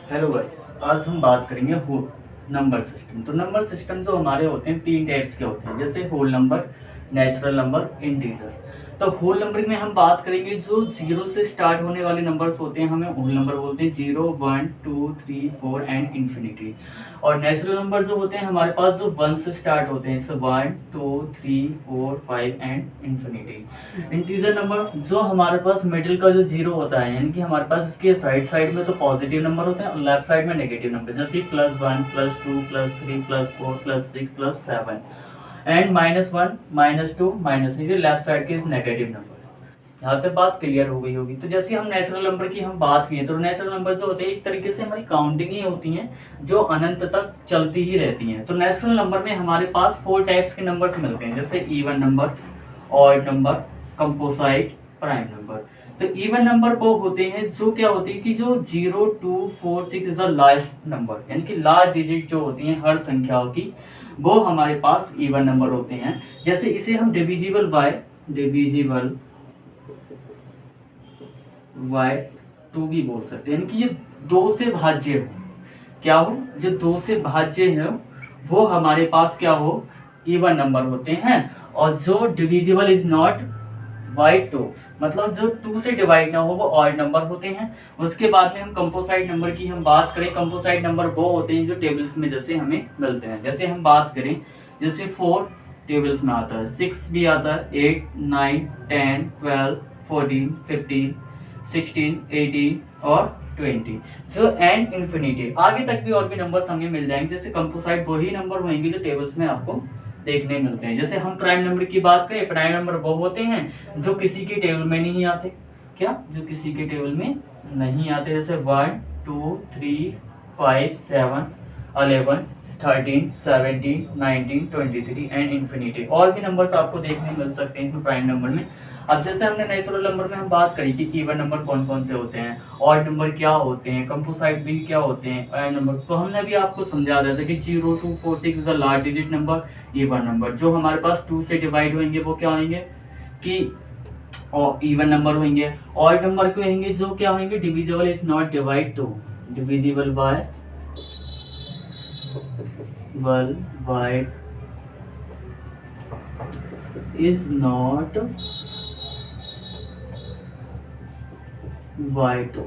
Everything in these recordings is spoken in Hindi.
हेलो गाइस, आज हम बात करेंगे होल नंबर सिस्टम। तो नंबर सिस्टम जो हमारे होते हैं तीन टाइप्स के होते हैं, जैसे whole number, natural number, integer. तो होल नंबर में हम बात करेंगे जो जीरो से स्टार्ट होने वाले नंबर्स होते हैं, हमें होल नंबर बोलते हैं। Zero, one, two, three, four and infinity. और नेचुरल नंबर जो होते हैं हमारे पास जो वन से स्टार्ट होते हैं, जैसे one, two, three, four, five and infinity. Integer number जो हमारे पास मिडिल का जो जीरो होता है, यानी कि हमारे पास इसके राइट साइड में तो पॉजिटिव नंबर होते हैं और लेफ्ट साइड में नेगेटिव नंबर, जैसे plus one, plus two, plus three, plus four, plus six, plus seven and minus one, minus two, minus three, left side के इस नेगेटिव नंबर। यहाँ तक बात क्लियर हो गई होगी। तो जैसे हम नेचुरल नंबर की हम बात किए, तो नेचुरल नंबर जो होते हैं एक तरीके से हमारी काउंटिंग ही होती हैं जो अनंत तक चलती ही रहती हैं। तो नेचुरल नंबर में हमारे पास फोर टाइप्स के नंबर्स मिलते हैं, जैसे even number, odd number, composite, prime number. तो इवन नंबर वो होते हैं जो क्या होती है कि जो 0, 2, 4, 6 इज द लास्ट नंबर, यानी कि लास्ट डिजिट जो होती हैं हर संख्याओं की, वो हमारे पास इवन नंबर होते हैं। जैसे इसे हम डिविजिबल बाय 2 भी बोल सकते हैं, यानी कि ये दो से भाज्य हो। क्या हो? जो दो से भाज्य है वो हमारे पास क्या हो? इवन नंबर होते हैं। और जो डिविजिबल इज नॉट बाय 2, मतलब जो 2 से डिवाइड ना हो, वो ऑड नंबर होते हैं। उसके बाद में हम कंपोजिट नंबर की हम बात करें, कंपोजिट नंबर वो होते हैं जो टेबल्स में जैसे हमें मिलते हैं। जैसे हम बात करें, जैसे 4 टेबल्स में आता है, 6 भी आता है, 8, 9, 10, 12, 14, 15, 16, 18 और 20, जो एंड इन्फिनिटी आगे तक भी और भी नंबर्स हमें मिल जाएंगे। जैसे कंपोजिट वही नंबर होंगे जो टेबल्स में आपको देखने मिलते हैं। जैसे हम प्राइम नंबर की बात करें, प्राइम नंबर वो होते हैं जो किसी के टेबल में नहीं आते। क्या? जो किसी के टेबल में नहीं आते, जैसे 1, 2, 3, 5, 7, 11, 13, 17, 19, 23 एंड इन्फिनिटी। और भी नंबर्स आपको देखने मिल सकते हैं प्राइम नंबर में। अब जैसे हमने नेचुरल नंबर में हम बात करी कि इवन नंबर कौन कौन से होते हैं, ऑड नंबर क्या होते हैं, कंपोजिट भी क्या होते हैं, प्राइम नंबर, तो हमने भी आपको समझा दिया था कि 0, 2, 4, 6 is the last digit number, even number. जो हमारे पास 2 से डिवाइड होंगे वो क्या होंगे कि इवन नंबर होंगे। ऑड नंबर के होंगे जो क्या होंगे? Divisible is not divide two, divisible by is not by two,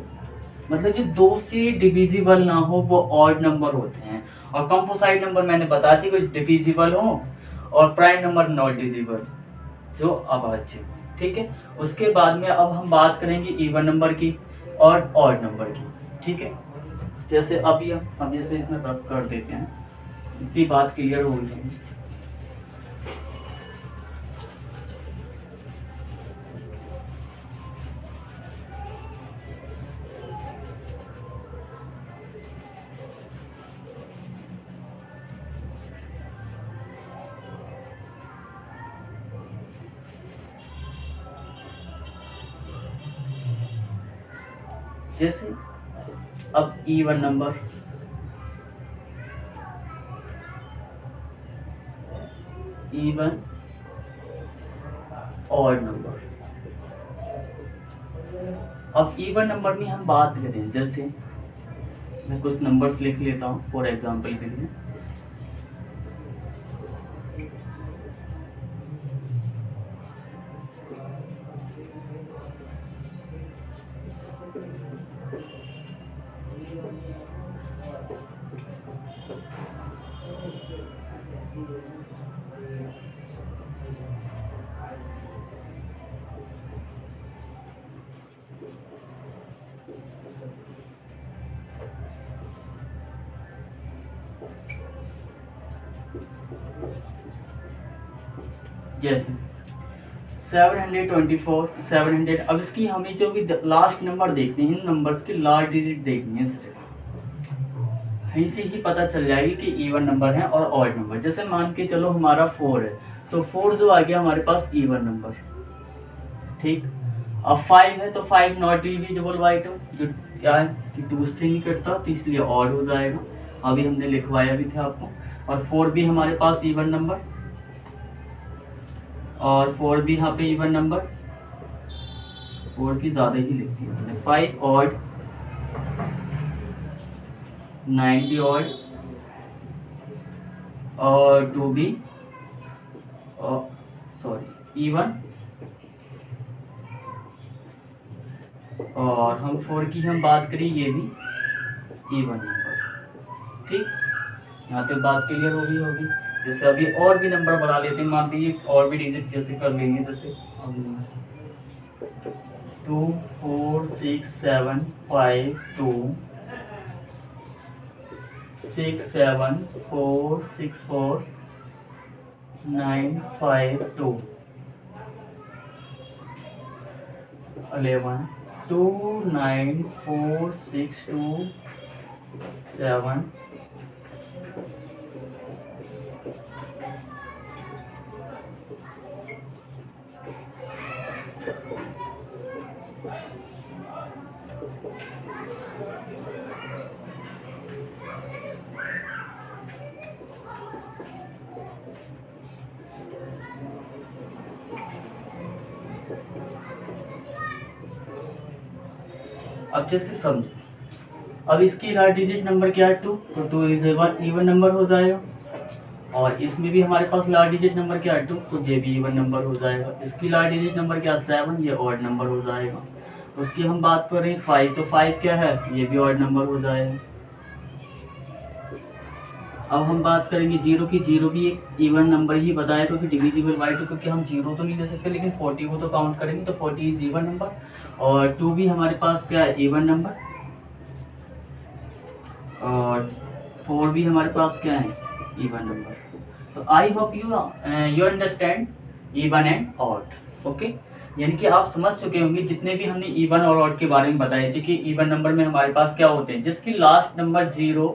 मतलब जो 2 से डिविजिबल ना हो वो ऑड नंबर होते हैं। और कंपोजिट नंबर मैंने बता दी कुछ डिविजिबल हो, और प्राइम नंबर नॉट डिविजिबल, जो अभाज्य। ठीक है। उसके बाद में अब हम बात करेंगे इवन नंबर की और ऑड नंबर की। ठीक है। जैसे अभी हम जैसे इसमें कर देते हैं, इतनी बात क्लियर हो गई है। जैसे अब even number, even, odd number. अब इवन नंबर में हम बात करें, जैसे मैं कुछ नंबर्स लिख लेता हूँ फॉर एग्जांपल के लिए। जैसे 724, 700। अब इसकी हमें जो भी लास्ट नंबर देखते हैं, इन नंबर्स की लास्ट डिजिट देखनी है सिर्फ, यहीं से ही पता चल जाएगी कि इवन नंबर है और ऑड नंबर। जैसे मान के चलो हमारा 4 है, तो 4 जो आ गया हमारे पास इवन नंबर। ठीक। अब 5 है तो 5 नॉट डिविजिबल बाय 2, जो क्या है कि 2 से नहीं कटता, तो इसलिए ऑड हो जाएगा। अभी हमने लिखवाया भी था आपको। और 4 भी हमारे पास इवन नंबर, और 4 भी यहाँ पे इवन नंबर, 4 की ज़्यादा ही लिखती है हमने। 5 ऑड 9 भी ऑड और 2 भी सॉरी इवन, और हम 4 की हम बात करें ये भी इवन नंबर। ठीक, यहाँ तक बात क्लियर होगी। जैसे अभी और भी नंबर बढ़ा लेते हैं, मान लीजिए और भी डिजिट जैसे कर लेंगे, जैसे 2 4 6 7 5 2 6 7 4 6 4 9 5 2 11 2 9 4 6 2 7 अब जैसे समझो, अब इसकी लास्ट डिजिट नंबर क्या है 2, तो 2 इज इवन नंबर हो जाएगा, और इसमें भी हमारे पास लास्ट डिजिट नंबर क्या है 2, तो ये भी इवन नंबर हो जाएगा। इसकी लास्ट डिजिट नंबर क्या है 7, ये ऑड नंबर हो जाएगा। उसकी हम बात कर रहे हैं 5, तो 5 क्या है, ये भी ऑड नंबर हो जाएगा। अब हम बात करेंगे 0 की, 0 भी एक इवन नंबर ही बताया, क्योंकि डिविजिबल बाय 2, क्योंकि हम 0 तो नहीं ले सकते, लेकिन 40 को तो काउंट करेंगे, तो 40 इज इवन नंबर। और 2 भी हमारे पास क्या है इवन नंबर, और 4 भी हमारे पास क्या है इवन नंबर। तो I hope you understand even and odd. Okay, यानी कि आप समझ चुके होंगे जितने भी हमने इवन और ऑड के बारे में बताए थे, कि इवन नंबर में हमारे पास क्या होते हैं, जिसकी लास्ट नंबर 0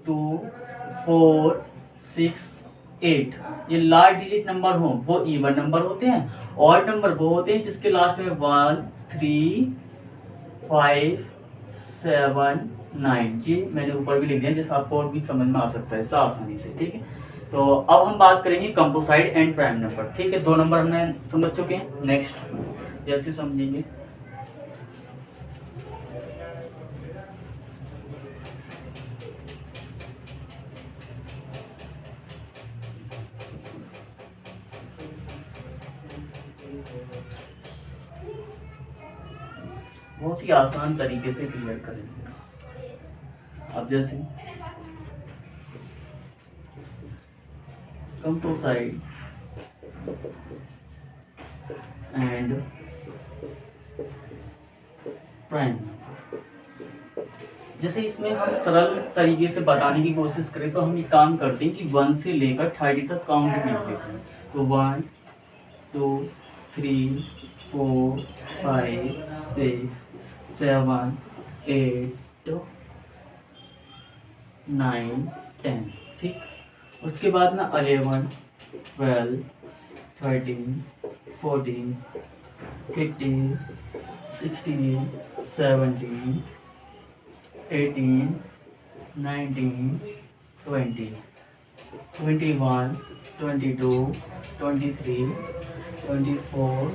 2 4 6 8 ये लास्ट डिजिट नंबर हो वो इवन नंबर होते हैं। ऑड नंबर वो होते हैं जिसके लास्ट में 1 3 5 7 9, जी मैंने ऊपर भी लिख दिया, जैसे आपको और भी समझ में आ सकता है इससे आसानी से। ठीक है, तो अब हम बात करेंगे कंपोसाइट एंड प्राइम नंबर। ठीक है, 2 नंबर हमने समझ चुके हैं। नेक्स्ट जैसे समझेंगे, बहुत ही आसान तरीके से क्लियर करेंगे। अब जैसे कंपोसाइट एंड प्राइम, जैसे इसमें हम सरल तरीके से बताने की कोशिश करें तो हम ये काम करते हैं कि 1 से लेकर 30 तक काउंट लिख देते हैं। तो 1 2 3 4 5 6 7 8 9 10। ठीक, उसके बाद में 11 12 13 14 15 16 17 18 19 20 21 22 23 24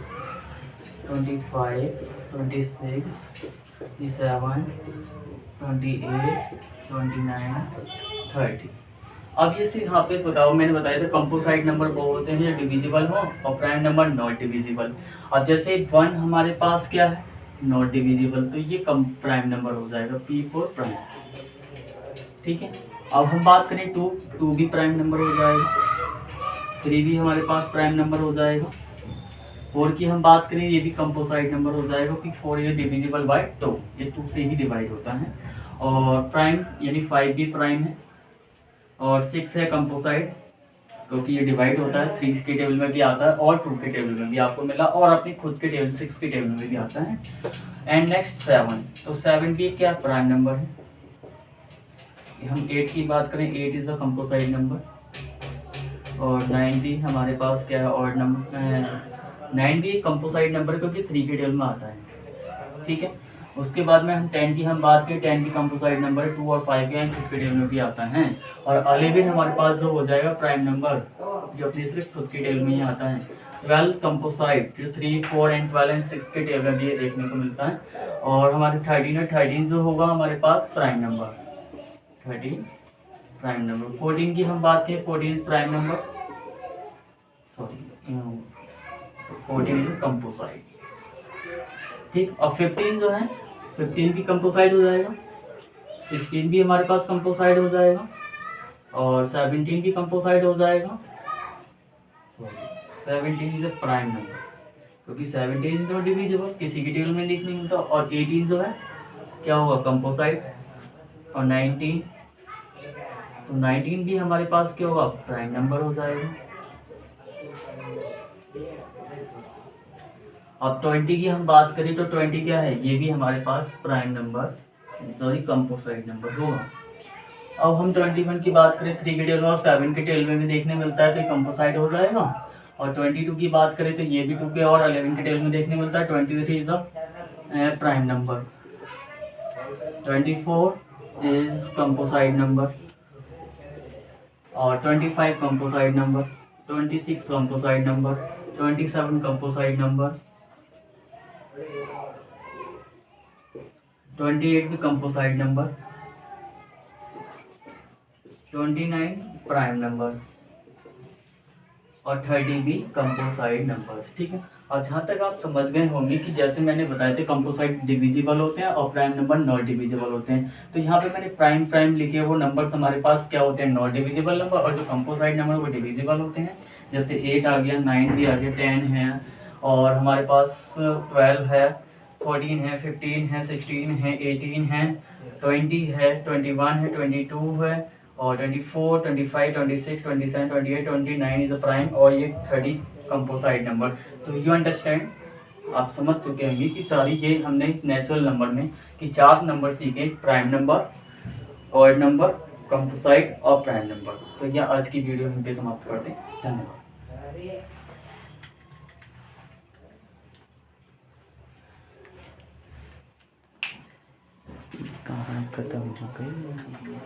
25 26 27 28 29 30। अब ये सिर्फ यहाँ पे बताओ, मैंने बताया था कंपोसाइट नंबर वो होते हैं जो डिविजिबल हो, और प्राइम नंबर नॉट डिविजिबल। अब जैसे 1 हमारे पास क्या है नॉट डिविजिबल, तो ये कम प्राइम नंबर हो जाएगा, P4 प्राइम। ठीक है, अब हम बात करें 2 भी प्राइम नंबर हो जाएगा, 3 भी हमारे पास प्राइम नंबर हो जाएगा, 4 की हम बात करें ये भी कंपोसाइट नंबर हो जाएगा, क्योंकि 4 ये डिविजिबल बाय 2, ये 2 से ही डिवाइड होता है। और प्राइम यानी 5 भी प्राइम है, और 6 है कंपोसाइट, क्योंकि ये डिवाइड होता है, 3 के टेबल में भी आता है और 2 के टेबल में भी आपको मिला, और अपनी खुद के टेबल 6 के टेबल में भी आता है। एंड नेक्स्ट 7, तो 7 भी क्या प्राइम नंबर है। हम 8 की बात करें, 8 इज अ कंपोसाइट नंबर, और 9 भी हमारे पास क्या है ऑड नंबर, 9 भी एक कंपोसाइट नंबर क्योंकि 3 के टेबल में आता है। ठीक है, उसके बाद में हम 10 की हम बात करें, 10 की कंपोसाइट नंबर 2 और 5 के खुद के टेबल में भी आता है। और 11 हमारे पास जो हो जाएगा प्राइम नंबर, जो अपने सिर्फ खुद के टेबल में ही आता है। 12 कंपोसाइट, जो 3 4 एंड 12 एंड 6 के टेबल में ये देखने को मिलता है। और हमारे 13 और 13 जो होगा हमारे पास प्राइम नंबर, 13 प्राइम नंबर। 14 की हम बात करें, 14 prime number, sorry 14 is composite. ठीक, और 15 जो है 15 भी कंपोसाइड हो जाएगा, 16 भी हमारे पास कंपोसाइड हो जाएगा, और 17 भी कंपोसाइड हो जाएगा। 17 इज अ प्राइम नंबर, क्योंकि 17 तो डिविजिबल, किसी की टेबल में लिखने मिलता। और 18 जो है क्या होगा, कंपोसाइड। और 19, तो 19 भी हमारे पास क्या होगा, प्राइम नंबर हो जाएगा। अब 20 की हम बात करें तो 20 क्या है, ये भी हमारे पास prime number, sorry composite number होगा। अब हम 21 की बात करें, 3 के टेबल में और 7 के टेबल में भी देखने मिलता है, तो ये कंपोसाइड हो जाएगा। और 22 की बात करें तो ये भी 2 के और 11 के टेबल में देखने मिलता है, 23 is a prime number, 24 is composite number, और 25 composite number, 26 composite number, 27 composite number, 28 भी कंपोसाइड नंबर, 29 प्राइम नंबर, और 30 भी कंपोसाइड नंबर्स। ठीक है, और जहाँ तक आप समझ गए होंगे कि जैसे मैंने बताए थे कंपोसाइड डिविजिबल होते हैं और प्राइम नंबर नॉट डिविजिबल होते हैं, तो यहाँ पे मैंने प्राइम प्राइम लिखे, वो नंबर्स हमारे पास क्या होते हैं, नॉट डिविजिबल नंबर, और जो कंपोसाइड नंबर वो डिविजिबल होते हैं। जैसे 8 आ गया, 9 भी आ गया, 10 है, और हमारे पास 12 है, 14 है, 15 है, 16 है, 18 है, 20 है, 21 है, 22 है, और 24, 25, 26, 27, 28, 29 इज अ प्राइम, और ये 30 कंपोसाइड नंबर। तो यू अंडरस्टैंड, आप समझ चुके होंगे कि सारी ये हमने नेचुरल नंबर में कि 4 नंबर सीखे, prime number, odd number, composite और प्राइम नंबर। तो यह आज की वीडियो हम पे समाप्त करते हैं। धन्यवाद। कहाँ खत्म हो गई।